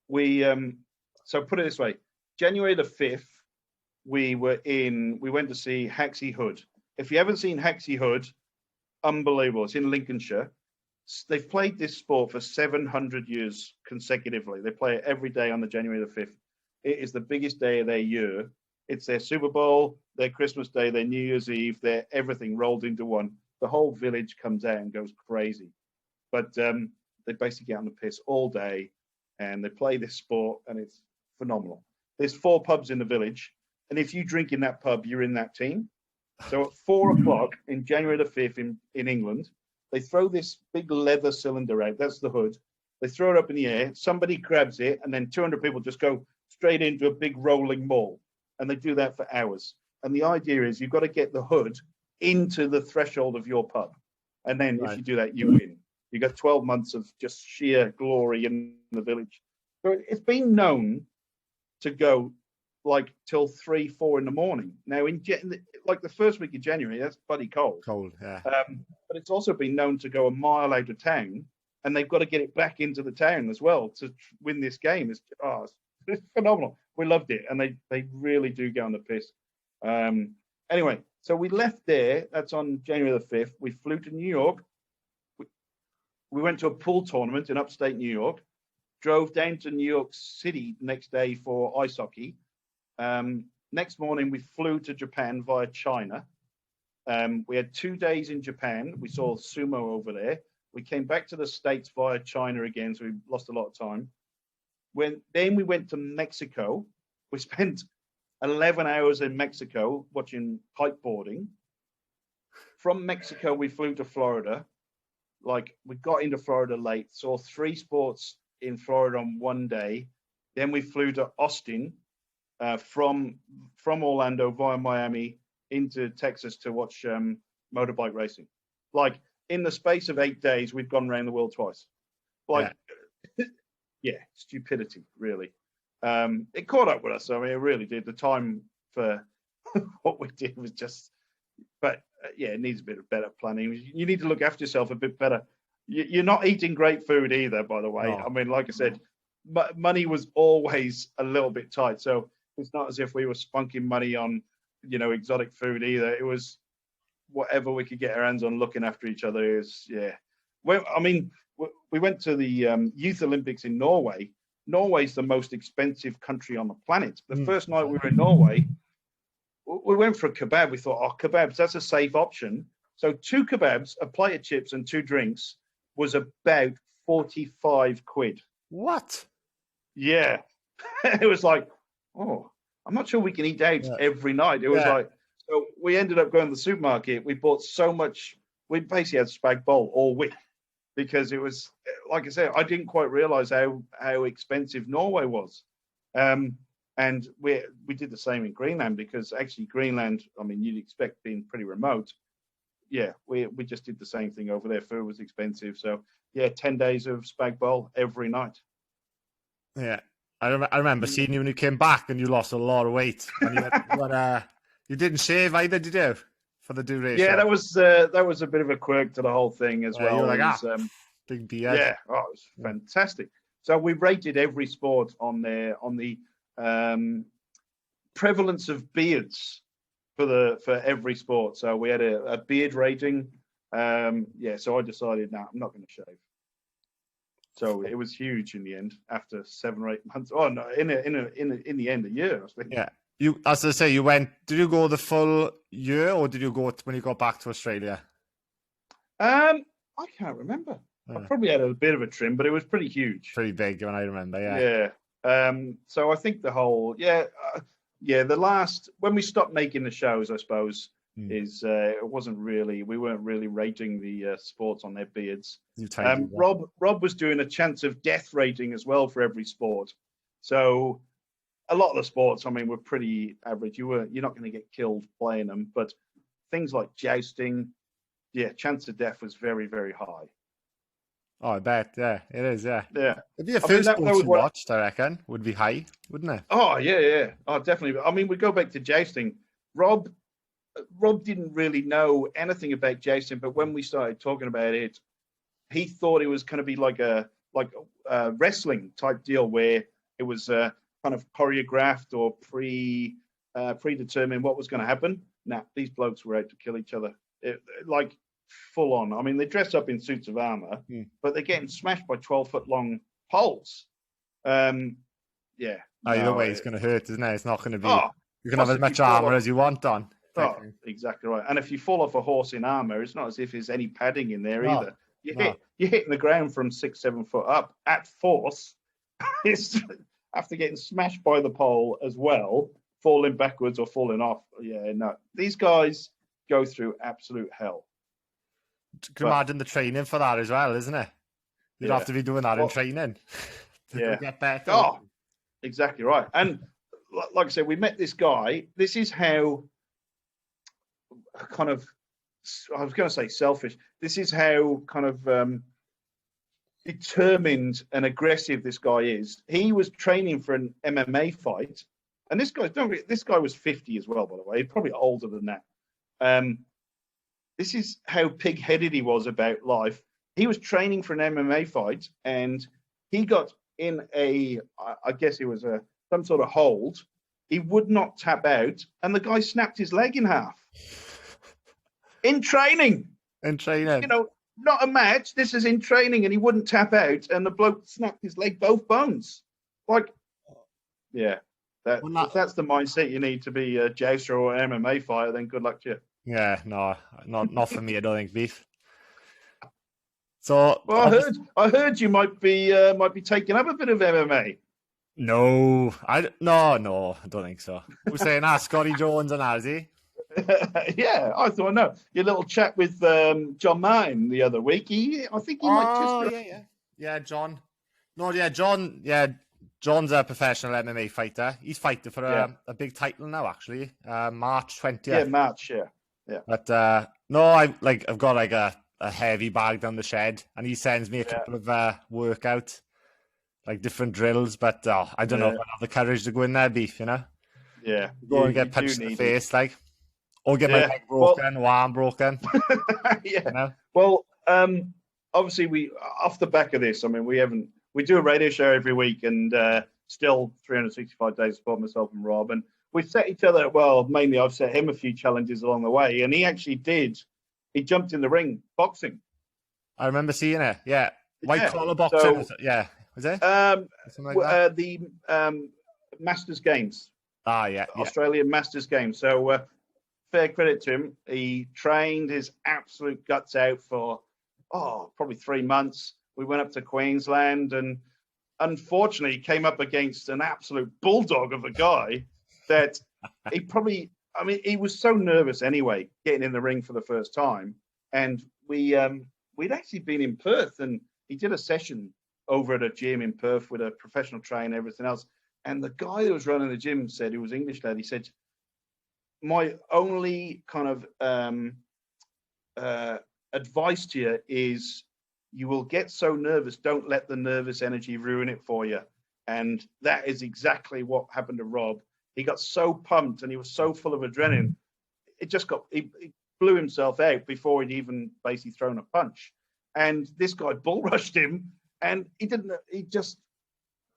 so put it this way, January the 5th, we went to see Haxey Hood. If you haven't seen Haxey Hood, unbelievable. It's in Lincolnshire. They've played this sport for 700 years consecutively. They play it every day on the January the 5th. It is the biggest day of their year. It's their Super Bowl, their Christmas Day, their New Year's Eve, their everything rolled into one. The whole village comes out and goes crazy. But they basically get on the piss all day, and they play this sport, and it's phenomenal. There's 4 pubs in the village, and if you drink in that pub, you're in that team. So at 4 o'clock in January the 5th in England, they throw this big leather cylinder out. That's the hood. They throw it up in the air. Somebody grabs it, and then 200 people just go straight into a big rolling ball. And they do that for hours. And the idea is you've got to get the hood into the threshold of your pub. And then if you do that, you win. You got 12 months of just sheer glory in the village. So it's been known to go like till 3, 4 in the morning. Now, like the first week of January, that's bloody cold. Yeah. But it's also been known to go a mile out of town, and they've got to get it back into the town as well to win this game. It's phenomenal. We loved it, and they really do get on the piss. Anyway, so we left there. That's on January the 5th. We flew to New York. We went to a pool tournament in upstate New York. Drove down to New York City the next day for ice hockey. Next morning, we flew to Japan via China. We had 2 days in Japan. We saw sumo over there. We came back to the States via China again, so we lost a lot of time. Then we went to Mexico. We spent 11 hours in Mexico watching kiteboarding. From Mexico, we flew to Florida. Like, we got into Florida late, saw 3 sports in Florida on one day. Then we flew to Austin from Orlando via Miami into Texas to watch motorbike racing. Like, in the space of 8 days, we've gone around the world twice. Like, yeah, stupidity, really. It caught up with us. I mean, it really did. The time for what we did was just, but yeah, it needs a bit of better planning. You need to look after yourself a bit better. You're not eating great food either, by the way. No. I mean, like I said, money was always a little bit tight. So it's not as if we were spunking money on, exotic food either. It was whatever we could get our hands on, looking after each other. Is Well, I mean, we went to the Youth Olympics in Norway. Norway's the most expensive country on the planet. The first night we were in Norway, we went for a kebab. We thought, kebabs, that's a safe option. So 2 kebabs, a plate of chips, and 2 drinks was about 45 quid. What? Yeah. It was like, I'm not sure we can eat out every night. It was like, so we ended up going to the supermarket. We bought so much. We basically had spag bowl all week because it was, like I said, I didn't quite realize how expensive Norway was. And we did the same in Greenland, because actually Greenland, I mean, you'd expect being pretty remote, yeah, we just did the same thing over there. Food was expensive, so yeah, 10 days of spag bowl every night. Yeah, I remember seeing you when you came back and you lost a lot of weight, and you didn't shave either, did you? For the duration. Yeah, that was a bit of a quirk to the whole thing as well. You were like, It was, big beard. yeah, oh, it was fantastic. So we rated every sport on the prevalence of beards for every sport. So we had a beard rating. Yeah, so I decided, I'm not going to shave. So it was huge in the end. After 7 or 8 months, oh no, in the end, a year. I think. Yeah, as I say, you went. Did you go the full year, or did you go when you got back to Australia? I can't remember. I probably had a bit of a trim, but it was pretty huge. Pretty big, when I remember. Yeah. Yeah. So I think the whole, the last, when we stopped making the shows, I suppose, is it wasn't really, we weren't really rating the sports on their beards. Rob was doing a chance of death rating as well for every sport. So a lot of the sports, I mean, were pretty average. You're not going to get killed playing them, but things like jousting, chance of death was very, very high. Oh, I bet. Yeah, it is. Yeah. Yeah. It'd be a first sport you watched, I reckon, would be high, wouldn't it? Oh, yeah. Oh, definitely. I mean, we go back to jousting. Rob didn't really know anything about jousting, but when we started talking about it, he thought it was going to be like a wrestling type deal where it was kind of choreographed or predetermined what was going to happen. Nah, these blokes were out to kill each other. Like full on. I mean, they dress up in suits of armor, but they're getting smashed by 12-foot long poles. Either way, it's going to hurt, isn't it? It's not going to be. You can have as much armor as you want on. Oh, exactly right. And if you fall off a horse in armor, it's not as if there's any padding in there either. You're hitting the ground from 6-7 foot up at force. It's after getting smashed by the pole as well, falling backwards or falling off. Yeah, no. These guys go through absolute hell. You can imagine the training for that as well, isn't it? You'd have to be doing that in training. To get better. Oh, exactly right. And like I said, we met this guy. This is how kind of, I was going to say selfish. This is how kind of determined and aggressive this guy is. He was training for an MMA fight. And this guy was 50 as well, by the way, probably older than that. This is how pig-headed he was about life. He was training for an MMA fight, and he got in I guess it was some sort of hold. He would not tap out, and the guy snapped his leg in half. In training. You know, not a match. This is in training, and he wouldn't tap out, and the bloke snapped his leg, both bones. Like, yeah. If that's the mindset you need to be a jouster or an MMA fighter, then good luck to you. Yeah, no, not for me. I don't think, Beef. So, well, I heard you might be taking up a bit of MMA. No, I don't think so. Who's saying that? Scotty Jones and Azzy? Yeah, I thought no. Your little chat with John Mine the other week. I think he might just. Yeah, John. No, yeah, John. Yeah. John's a professional MMA fighter. He's fighting for a big title now, actually. March 20th. Yeah, March, yeah. But I've got like a heavy bag down the shed, and he sends me a couple of workouts, like different drills. But I don't know if I have the courage to go in there, Beef. You know. Yeah. Go and get punched in the face, like, or get my leg broken or arm broken. Yeah. You know? Well, obviously, we off the back of this. I mean, we do a radio show every week, and still 365 days to support myself and Rob. And we've set each other, well, mainly I've set him a few challenges along the way. And he actually did. He jumped in the ring, boxing. I remember seeing it. Yeah. White collar boxing. So, yeah. Was it? Something like that? The Masters Games. Yeah. Australian Masters Games. So fair credit to him. He trained his absolute guts out for, probably 3 months. We went up to Queensland, and unfortunately came up against an absolute bulldog of a guy that he was so nervous anyway, getting in the ring for the first time. And we'd actually been in Perth, and he did a session over at a gym in Perth with a professional trainer and everything else. And the guy that was running the gym said, he was English lad, he said, my only kind of advice to you is you will get so nervous. Don't let the nervous energy ruin it for you. And that is exactly what happened to Rob. He got so pumped and he was so full of adrenaline. He blew himself out before he'd even basically thrown a punch. And this guy bull rushed him, and he just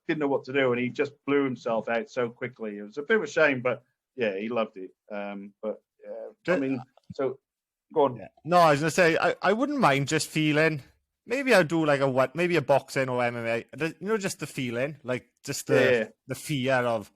didn't know what to do, and he just blew himself out so quickly. It was a bit of a shame, but yeah, he loved it. I mean, so go on. Yeah. No, I was gonna say I wouldn't mind just feeling. Maybe I'll do like maybe a boxing or MMA. Just the feeling, like just the fear of,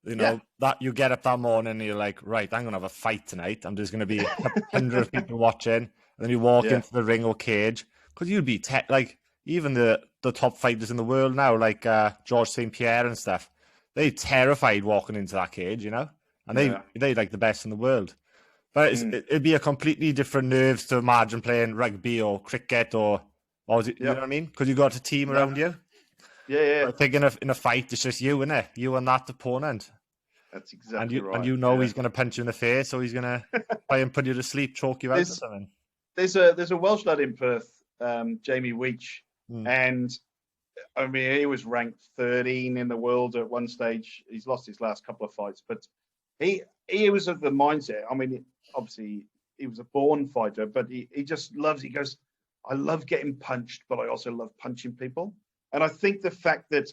that you get up that morning and you're like, right, I'm gonna have a fight tonight. I'm just gonna be 100 people watching, and then you walk into the ring or cage, because you'd be like even the top fighters in the world now, like George St. Pierre and stuff. They're terrified walking into that cage, and they like the best in the world. But it'd be a completely different nerves to imagine playing rugby or cricket or you know what I mean? Because you got a team around you. Yeah. I think in a fight, it's just you, innit? You and that opponent. That's exactly right. And he's going to punch you in the face, or he's going to try and put you to sleep, choke you out or something. There's a Welsh lad in Perth, Jamie Weech, and I mean, he was ranked 13 in the world at one stage. He's lost his last couple of fights, but he was of the mindset. I mean, obviously, he was a born fighter, but he just loves. He goes, I love getting punched, but I also love punching people. And I think the fact that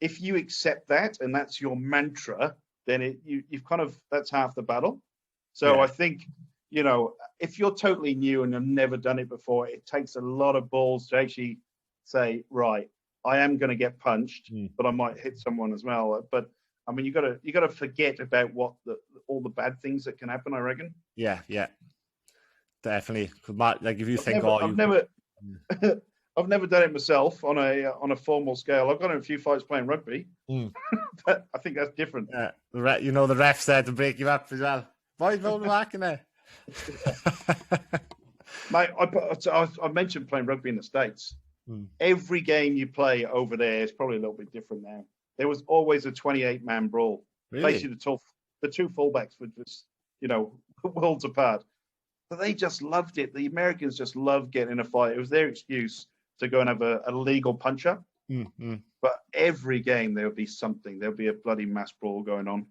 if you accept that and that's your mantra, then you've kind of, that's half the battle. So I think, if you're totally new and have never done it before, it takes a lot of balls to actually say, right, I am going to get punched, but I might hit someone as well. But I mean, you got to forget about all the bad things that can happen, I reckon. Yeah. Definitely. Like if you I've never done it myself on a formal scale. I've got in a few fights playing rugby, but I think that's different. Yeah, the ref's there to break you up as well. Boys, roll back in there. Mate, I mentioned playing rugby in the States. Every game you play over there is probably a little bit different now. There was always a 28-man brawl. Really? Basically, the two fullbacks were just, worlds apart. But they just loved it. The Americans just loved getting in a fight. It was their excuse to go and have a legal punch-up. But every game there would be something. There would be a bloody mass brawl going on.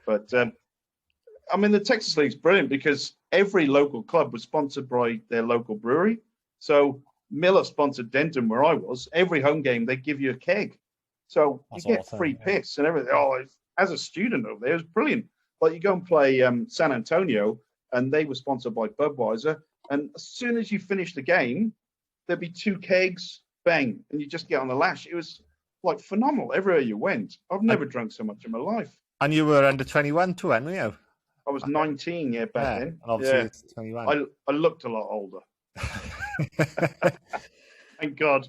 But, I mean, the Texas League's brilliant because every local club was sponsored by their local brewery. So Miller sponsored Denton, where I was. Every home game, they give you a keg. So you get free piss and everything. Oh, as a student over there, it was brilliant. But you go and play San Antonio, and they were sponsored by Budweiser. And as soon as you finish the game, there'd be 2 kegs, bang, and you just get on the lash. It was like phenomenal everywhere you went. I've never drunk so much in my life. And you were under 21 too, weren't you? I was 19, back then. And obviously it's 21. I looked a lot older. Thank God.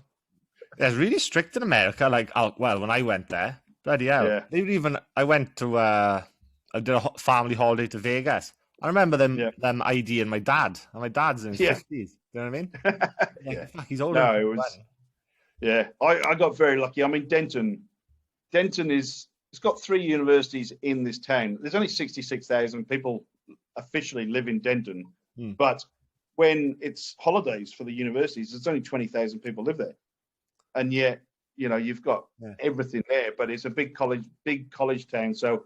It's really strict in America. Like, when I went there, bloody hell. Yeah. I went to, I did a family holiday to Vegas. I remember them IDing my dad, and my dad's in his 50s. You know what I mean? Fuck, he's older. No, it was. Yeah, I got very lucky. I mean, Denton it's got 3 universities in this town. There's only 66,000 people officially live in Denton, but when it's holidays for the universities, there's only 20,000 people live there, and yet you've got everything there. But it's a big college town, so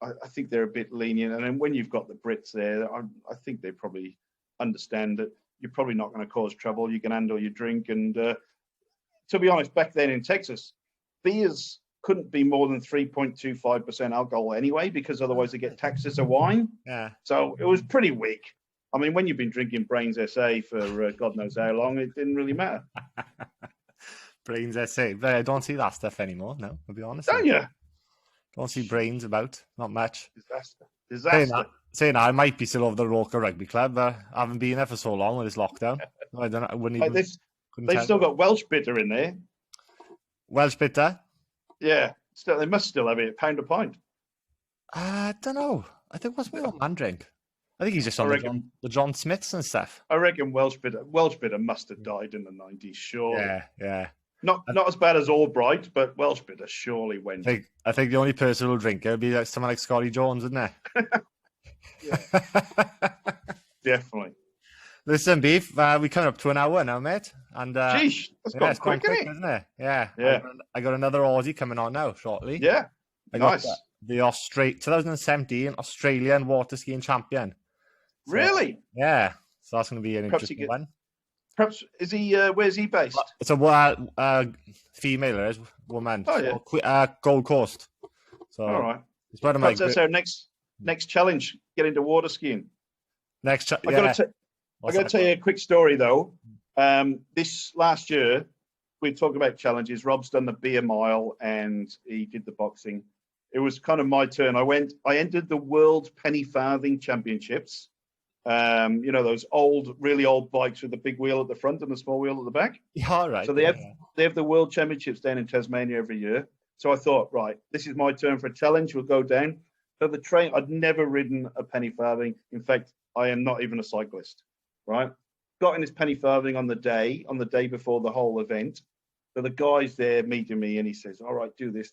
I think they're a bit lenient. And then when you've got the Brits there, I think they probably understand that you're probably not going to cause trouble. You can handle your drink. And to be honest, back then in Texas, beers couldn't be more than 3.25% alcohol anyway, because otherwise they get taxed as a wine. Yeah. So it was pretty weak. I mean, when you've been drinking Brains SA for God knows how long, it didn't really matter. Brains SA. But I don't see that stuff anymore, no, I'll be honest. Don't you? Don't see Brains about, not much. Disaster. Saying that, I might be still over the Roker Rugby Club, but I haven't been there for so long with this lockdown. I don't know. I wouldn't even. They've still got Welsh bitter in there. Welsh bitter? Yeah. They must still have it £1 a pint. I don't know. I think what's my old man drink? I think he's just on the John Smiths and stuff. I reckon Welsh bitter must have died in the 90s, sure. Yeah. Not as bad as Albright, but Welsh bitter surely went. I think the only person who'll drink it would be someone like Scotty Jones, isn't it? Definitely. Listen, Beef, we're coming up to an hour now, mate. And Sheesh, that's gone it's gone quick, quick, isn't it? Yeah. Yeah. I got another Aussie coming on now shortly. Yeah. I Nice. got the 2017 Australian water skiing champion. So, Really? Yeah. So that's going to be an interesting one. Perhaps is he? Where's he based? It's a female, it is woman. Oh yeah. Gold Coast. So all right. It's one of my. That's our next challenge. Get into water skiing. I got to tell you a quick story though. This last year, we talked about challenges. Rob's done the beer mile and he did the boxing. It was kind of my turn. I entered the World Penny Farthing Championships. Those really old bikes with the big wheel at the front and the small wheel at the back. Yeah, all right. So they have the World Championships down in Tasmania every year. So I thought, right, this is my turn for a challenge. We'll go down. So the train, I'd never ridden a penny farthing. In fact, I am not even a cyclist, right? Got in this penny farthing on the day before the whole event. So the guy's there meeting me and he says, all right, do this.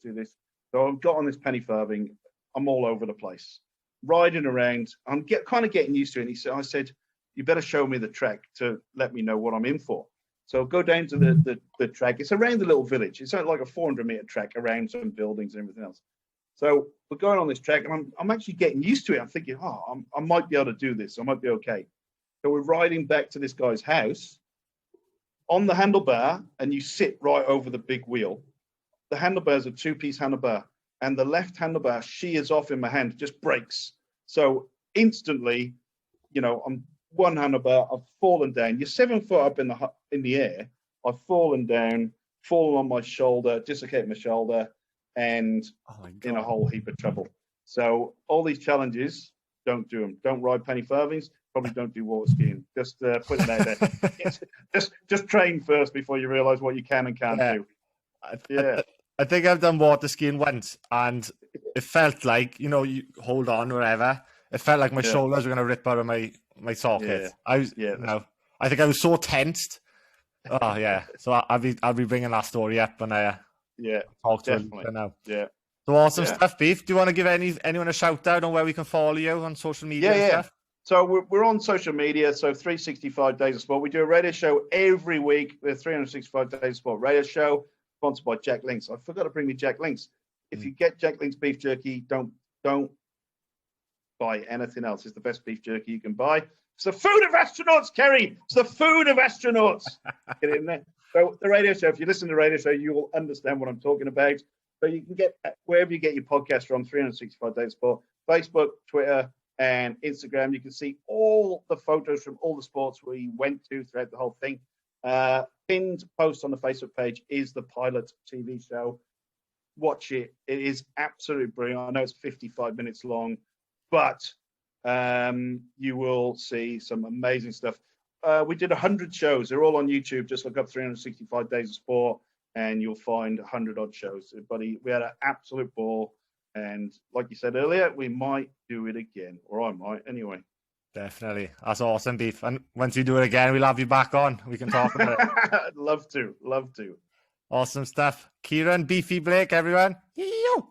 So I've got on this penny farthing. I'm all over the place, riding around. I'm kind of getting used to it. And I said, you better show me the track to let me know what I'm in for. So go down to the track. It's around the little village. It's like a 400-meter track around some buildings and everything else. So we're going on this track, and I'm actually getting used to it. I'm thinking, I might be able to do this. I might be okay. So we're riding back to this guy's house on the handlebar, and you sit right over the big wheel. The handlebar is a two-piece handlebar, and the left handlebar shears off in my hand, just breaks. So instantly, I'm one handlebar, I've fallen down. You're 7 foot up in the air. I've fallen down, fallen on my shoulder, dislocated my shoulder, and in a whole heap of trouble. So all these challenges, don't do them. Don't ride penny farthings. Probably don't do water skiing. Just put it out there. just train first before you realise what you can and can't do. I think I've done water skiing once, and it felt like you hold on wherever. It felt like my shoulders were going to rip out of my socket. I think I was so tensed. Oh yeah. So I'll be bringing that story up when I talk to him now. Yeah. So awesome stuff, Beef. Do you want to give anyone a shout out on where we can follow you on social media and stuff? So we're on social media. So 365 Days of Sport. We do a radio show every week. The 365 Days of Sport radio show, sponsored by Jack Links. I forgot to bring me Jack Links. If you get Jack Links beef jerky, don't buy anything else. It's the best beef jerky you can buy. It's the food of astronauts, Kerry. It's the food of astronauts. Get in there. So the radio show, if you listen to the radio show, you will understand what I'm talking about. So you can get wherever you get your podcast from, 365 Days of Sport, Facebook, Twitter, and Instagram. You can see all the photos from all the sports we went to throughout the whole thing. Pinned post on the Facebook page is the pilot TV show. Watch it. It is absolutely brilliant. I know it's 55 minutes long, but you will see some amazing stuff. We did 100 shows. They're all on YouTube. Just look up 365 Days of Sport and you'll find 100 odd shows. Buddy, we had an absolute ball. And like you said earlier, we might do it again, or I might anyway. Definitely. That's awesome, Beef. And once you do it again, we'll have you back on. We can talk about it. Love to. Awesome stuff. KIEREN, Beefy, Blake, everyone. Yo!